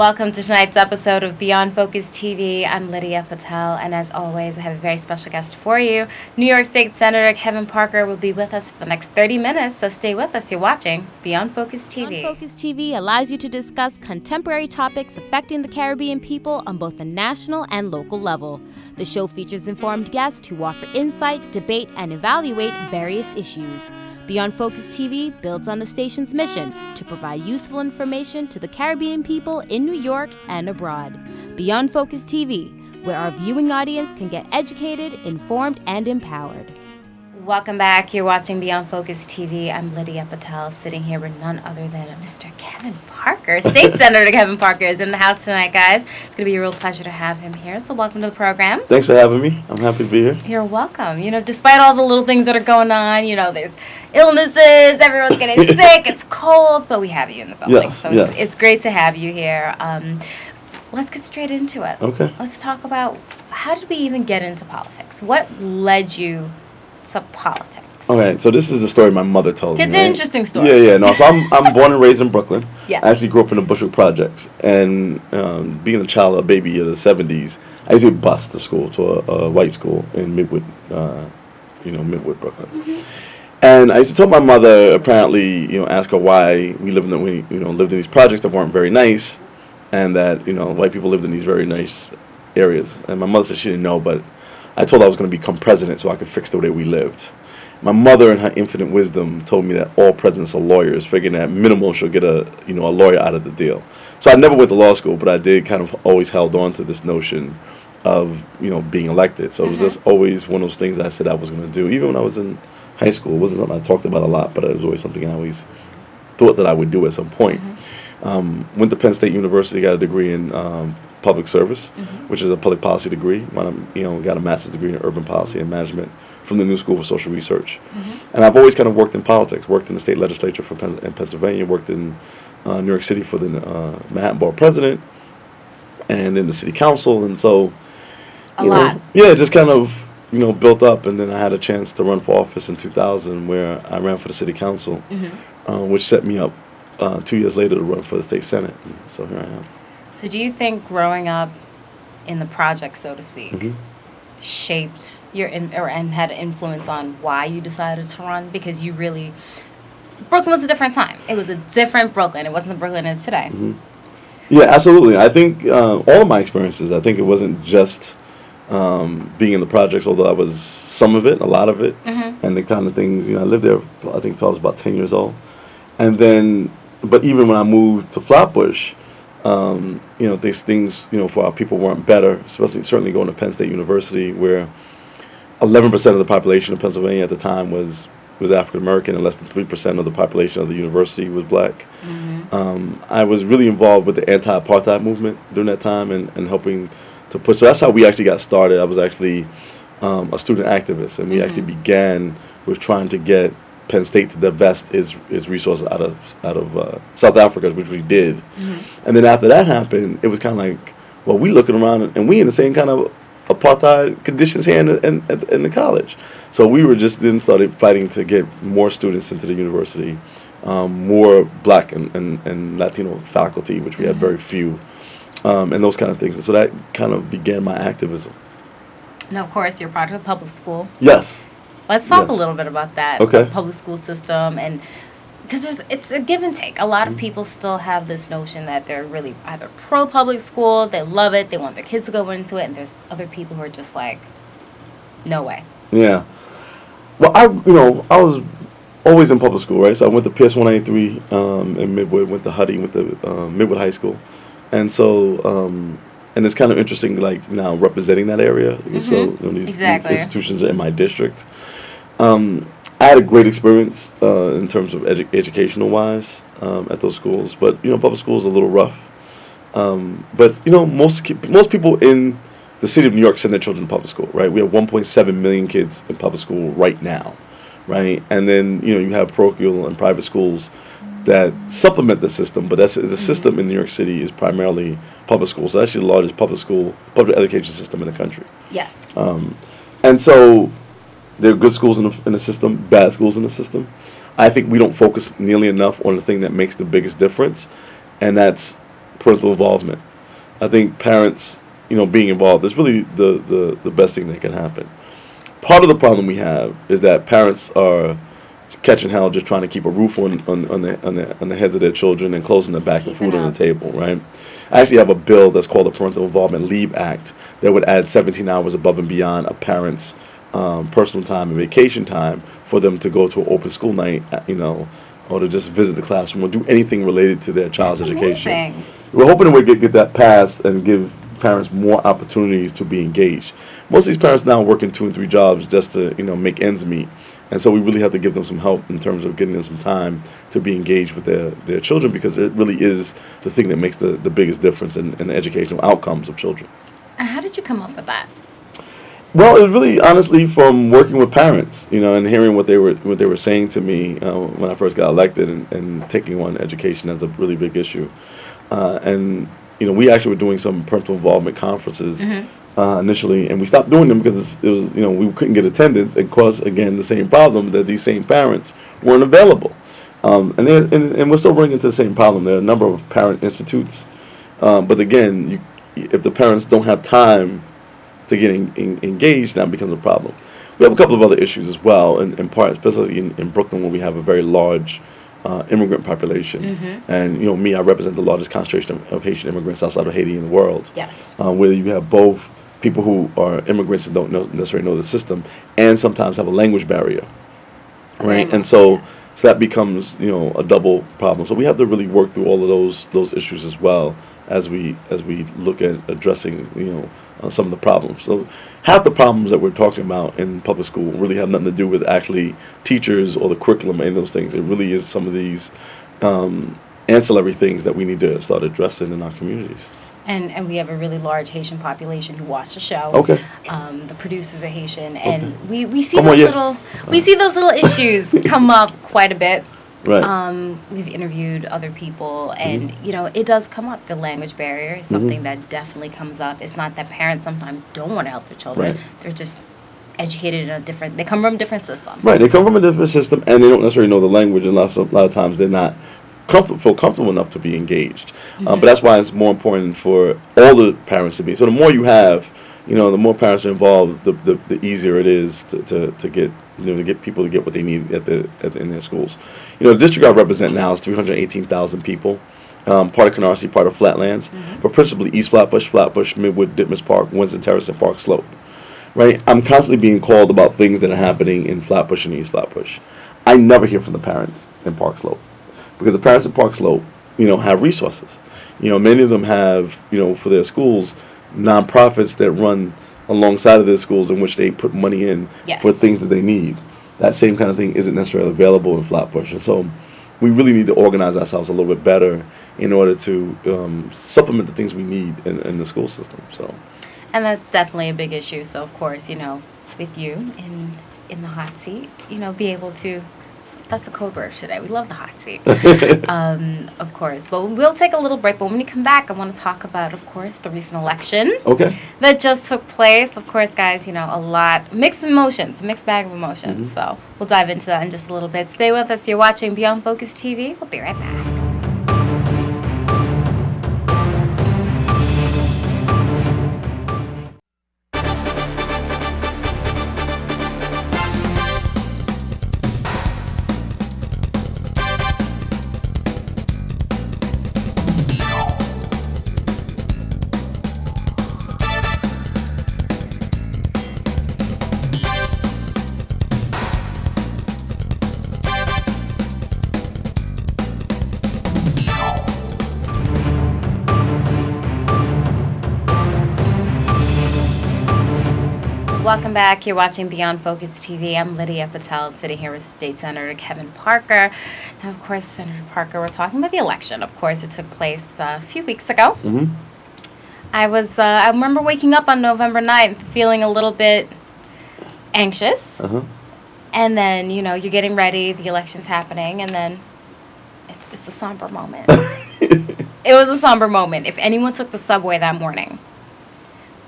Welcome to tonight's episode of Beyond Focus TV. I'm Lydia Patel, and as always, I have a very special guest for you. New York State Senator Kevin Parker will be with us for the next 30 minutes, so stay with us. You're watching Beyond Focus TV. Beyond Focus TV allows you to discuss contemporary topics affecting the Caribbean people on both a national and local level. The show features informed guests who offer insight, debate, and evaluate various issues. Beyond Focus TV builds on the station's mission to provide useful information to the Caribbean people in New York and abroad. Beyond Focus TV, where our viewing audience can get educated, informed, and empowered. Welcome back. You're watching Beyond Focus TV. I'm Lydia Patel, sitting here with none other than Mr. Kevin Parker. State Senator Kevin Parker is in the house tonight, guys. It's going to be a real pleasure to have him here, so welcome to the program. Thanks for having me. I'm happy to be here. You're welcome. You know, despite all the little things that are going on, you know, there's illnesses, everyone's getting sick, it's cold, but we have you in the building. Yes, so yes. It's great to have you here. Let's get straight into it. Okay. Let's talk about, how did we even get into politics? What led you to politics? Okay, so this is the story my mother told me. It's an interesting story. Yeah. No, so I'm born and raised in Brooklyn. Yeah. I actually grew up in the Bushwick Projects, and being a baby of the 70s, I used to get bused to school, to a white school in Midwood, Midwood, Brooklyn. Mm-hmm. And I used to tell my mother, apparently, ask her why we lived in these projects that weren't very nice, and that white people lived in these very nice areas. And my mother said she didn't know, but I told her I was going to become president so I could fix the way we lived. My mother, in her infinite wisdom, told me that all presidents are lawyers, figuring that minimum she'll get a lawyer out of the deal. So I never went to law school, but I did kind of always held on to this notion of being elected. So it was just always one of those things I said I was going to do. Even when I was in high school, it wasn't something I talked about a lot, but it was always something I always thought that I would do at some point. Went to Penn State University, got a degree in public service, which is a public policy degree. Got a master's degree in urban policy and management from the New School for Social Research. And I've always kind of worked in politics, worked in the state legislature in Pennsylvania, worked in New York City for the Manhattan Borough President, and in the city council. And so, just kind of, built up. And then I had a chance to run for office in 2000, where I ran for the city council, which set me up 2 years later to run for the state senate. And so here I am. So do you think growing up in the project, so to speak, shaped and had an influence on why you decided to run? Because Brooklyn was a different time. It was a different Brooklyn. It wasn't the Brooklyn it is today. Yeah, absolutely. I think all of my experiences, I think it wasn't just being in the projects, although I was some of it, a lot of it, and the kind of things, I lived there, I think, until I was about 10 years old. And then, but even when I moved to Flatbush, these things, for our people weren't better, certainly going to Penn State University, where 11% of the population of Pennsylvania at the time was African American, and less than 3% of the population of the university was black. I was really involved with the anti-apartheid movement during that time and helping to push. So that's how we actually got started. I was actually a student activist, and we actually began with trying to get Penn State to divest its resources out of South Africa, which we did. And then after that happened, it was kind of like, well, we looking around and we in the same kind of apartheid conditions here in the college. So we were just then started fighting to get more students into the university, more black and Latino faculty, which we had very few, and those kind of things. And so that kind of began my activism. Now, of course, you're part of the public school. Yes. Let's talk a little bit about that public school system, and because it's a give and take. A lot of people still have this notion that they're really either pro-public school, they love it, they want their kids to go into it, and there's other people who are just like, no way. Yeah. Well, I was always in public school, right? So I went to PS 183 in Midwood, went to Huddy, went to Midwood High School, and so and it's kind of interesting, like now representing that area. So these institutions are in my district. I had a great experience in terms of educational wise at those schools, but public school is a little rough. But most people in the city of New York send their children to public school, right? We have 1.7 million kids in public school right now, right? And then you have parochial and private schools that supplement the system, but the system in New York City is primarily public schools. So actually the largest public education system in the country. Yes. And so there are good schools in the system, bad schools in the system. I think we don't focus nearly enough on the thing that makes the biggest difference, and that's parental involvement. I think parents, being involved is really the best thing that can happen. Part of the problem we have is that parents are catching hell just trying to keep a roof on the heads of their children and closing their back and food on the table, right? I actually have a bill that's called the Parental Involvement Leave Act that would add 17 hours above and beyond a parent's personal time and vacation time for them to go to an open school night, or to just visit the classroom or do anything related to their child's education. Amazing. We're hoping we get that passed and give parents more opportunities to be engaged. Most of these parents now are working 2 and 3 jobs just to, make ends meet. And so we really have to give them some help in terms of getting them some time to be engaged with their children, because it really is the thing that makes the biggest difference in the educational outcomes of children. And how did you come up with that? Well, it was really honestly from working with parents, and hearing what they were saying to me when I first got elected, and taking on education as a really big issue. And we actually were doing some parental involvement conferences initially, and we stopped doing them because it was we couldn't get attendance, and caused again the same problem that these same parents weren't available. And we're still running into the same problem. There are a number of parent institutes, but again, if the parents don't have time to get engaged, now becomes a problem. We have a couple of other issues as well, in part, especially in Brooklyn, where we have a very large immigrant population. And I represent the largest concentration of Haitian immigrants outside of Haiti in the world. Yes. Where you have both people who are immigrants and don't necessarily know the system, and sometimes have a language barrier, right? And so that becomes a double problem. So we have to really work through all of those issues as well as we look at addressing some of the problems. So half the problems that we're talking about in public school really have nothing to do with actually teachers or the curriculum and those things. It really is some of these ancillary things that we need to start addressing in our communities. And we have a really large Haitian population who watch the show. Okay. The producers are Haitian, and we see those little issues come up quite a bit. Right. We've interviewed other people, and it does come up. The language barrier is something that definitely comes up. It's not that parents sometimes don't want to help their children; they're just educated in they come from a different system. Right. They come from a different system, and they don't necessarily know the language, and a lot of times they're not feel comfortable enough to be engaged. But that's why it's more important for all the parents to be. So the more you have, the more parents are involved, the easier it is to get to get people to get what they need in their schools. The district I represent now is 318,000 people. Part of Canarsie, part of Flatlands, but principally East Flatbush, Midwood, Ditmas Park, Windsor Terrace, and Park Slope. Right? I'm constantly being called about things that are happening in Flatbush and East Flatbush. I never hear from the parents in Park Slope, because the parents in Park Slope, have resources. Many of them have, for their schools, nonprofits that run alongside of their schools, in which they put money in for things that they need. That same kind of thing isn't necessarily available in Flatbush. And so we really need to organize ourselves a little bit better in order to supplement the things we need in the school system. So, and that's definitely a big issue. So, of course, with you in the hot seat, be able to... That's the code word today. We love the hot seat, of course. But we'll take a little break. But when we come back, I want to talk about, of course, the recent election that just took place. Of course, guys, a lot, mixed emotions, mixed bag of emotions. So we'll dive into that in just a little bit. Stay with us. You're watching Beyond Focus TV. We'll be right back. Welcome back. You're watching Beyond Focus TV. I'm Lydia Patel, sitting here with State Senator Kevin Parker. Now, of course, Senator Parker, we're talking about the election. Of course, it took place a few weeks ago. I remember waking up on November 9th feeling a little bit anxious. And then, you're getting ready, the election's happening, and then it's a somber moment. It was a somber moment. If anyone took the subway that morning,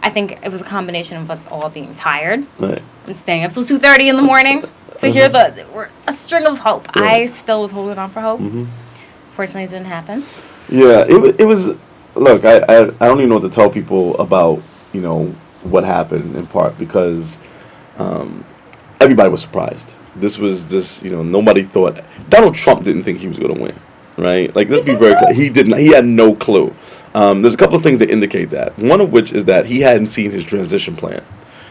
I think it was a combination of us all being tired and staying up till 2:30 in the morning to hear a string of hope. I still was holding on for hope. Fortunately, it didn't happen. Yeah, it was look, I don't even know what to tell people about, what happened, in part because everybody was surprised. This was just, nobody thought. Donald Trump didn't think he was going to win, right? Like, let's be very clear. He didn't. He had no clue. There's a couple of things that indicate that. One of which is that he hadn't seen his transition plan.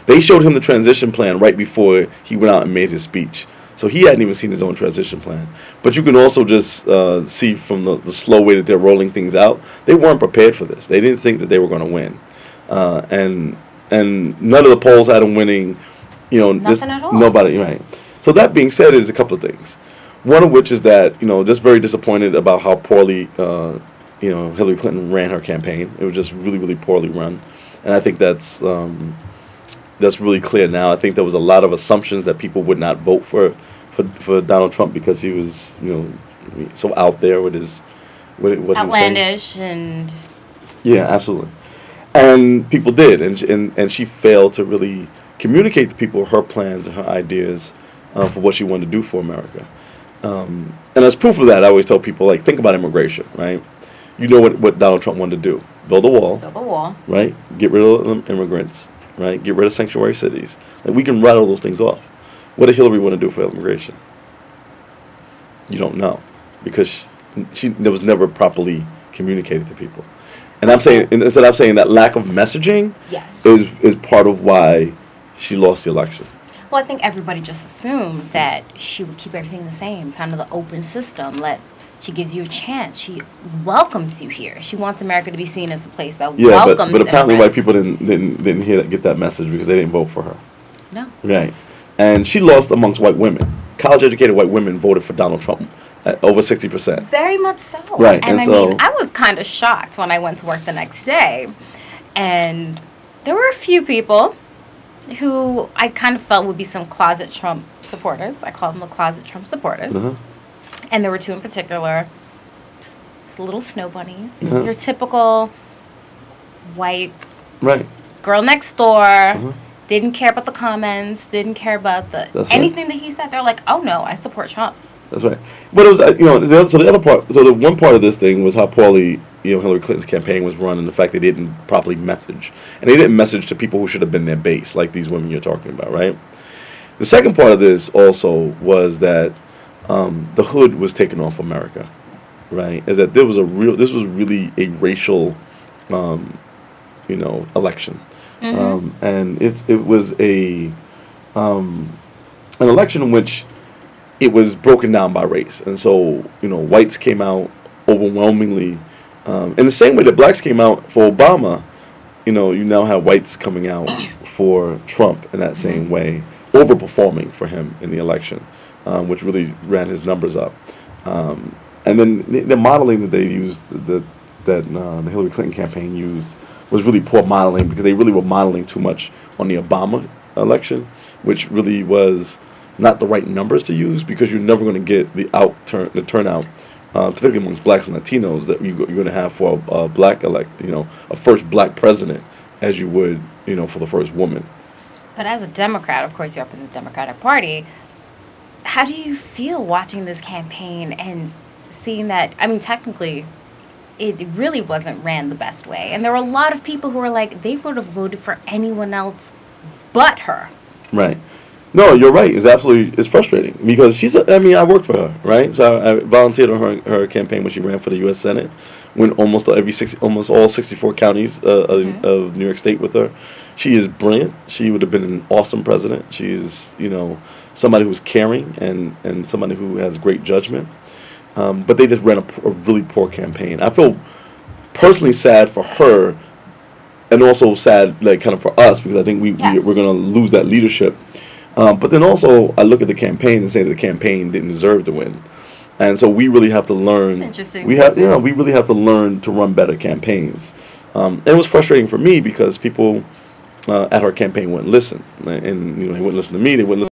They showed him the transition plan right before he went out and made his speech. So he hadn't even seen his own transition plan. But you can also just see from the slow way that they're rolling things out, they weren't prepared for this. They didn't think that they were going to win. And none of the polls had him winning, Nothing at all. Nobody, right. So that being said, is a couple of things. One of which is that, just very disappointed about how poorly, Hillary Clinton ran her campaign. It was just really, really poorly run. And I think that's really clear now. I think there was a lot of assumptions that people would not vote for Donald Trump because he was, so out there with his what outlandish and yeah, absolutely. And people did, and she failed to really communicate to people her plans and her ideas for what she wanted to do for America. And as proof of that, I always tell people, like, think about immigration, right? You know what Donald Trump wanted to do: build a wall, right? Get rid of immigrants. Right, get rid of sanctuary cities. Like, we can rattle those things off. What did Hillary want to do for immigration? You don't know, because it was never properly communicated to people. And I'm saying that lack of messaging is part of why she lost the election. Well, I think everybody just assumed that she would keep everything the same, kind of the open system. She gives you a chance. She welcomes you here. She wants America to be seen as a place that welcomes but apparently white people didn't get that message because they didn't vote for her. No. Right. And she lost amongst white women. College-educated white women voted for Donald Trump at over 60%. Very much so. Right. And I mean, I was kind of shocked when I went to work the next day. And there were a few people who I kind of felt would be some closet Trump supporters. I call them the closet Trump supporters. Uh-huh. And there were two in particular, just little snow bunnies. Uh-huh. Your typical white girl next door, didn't care about the comments, didn't care about anything that he said. They're like, oh no, I support Trump. That's right. But it was, the one part of this thing was how poorly, Hillary Clinton's campaign was run, and the fact they didn't properly message. And they didn't message to people who should have been their base, like these women you're talking about, right? The second part of this also was that the hood was taken off America, right? Is that this was really a racial, election, and it was an election in which it was broken down by race, and so whites came out overwhelmingly, in the same way that blacks came out for Obama. You now have whites coming out for Trump in that same way, overperforming for him in the election. Which really ran his numbers up, and then the modeling that they used, that the Hillary Clinton campaign used, was really poor modeling because they really were modeling too much on the Obama election, which really was not the right numbers to use because you're never going to get the turnout, particularly amongst blacks and Latinos, that you're going to have for a black a first black president, as you would for the first woman. But as a Democrat, of course, you represent the Democratic Party. How do you feel watching this campaign and seeing that, I mean, technically, it really wasn't ran the best way. And there were a lot of people who were like, they would have voted for anyone else but her. Right. No, you're right. It's frustrating because I worked for her, right? So I volunteered on her campaign when she ran for the U.S. Senate, when almost all 64 counties of New York State with her. She is brilliant. She would have been an awesome president. She is, somebody who's caring and somebody who has great judgment. But they just ran a really poor campaign. I feel personally sad for her, and also sad, kind of for us, because I think we're going to lose that leadership. But then also, I look at the campaign and say that the campaign didn't deserve to win, and so we really have to learn. We really have to learn to run better campaigns. And it was frustrating for me because people at her campaign wouldn't listen, and they wouldn't listen to me. They wouldn't listen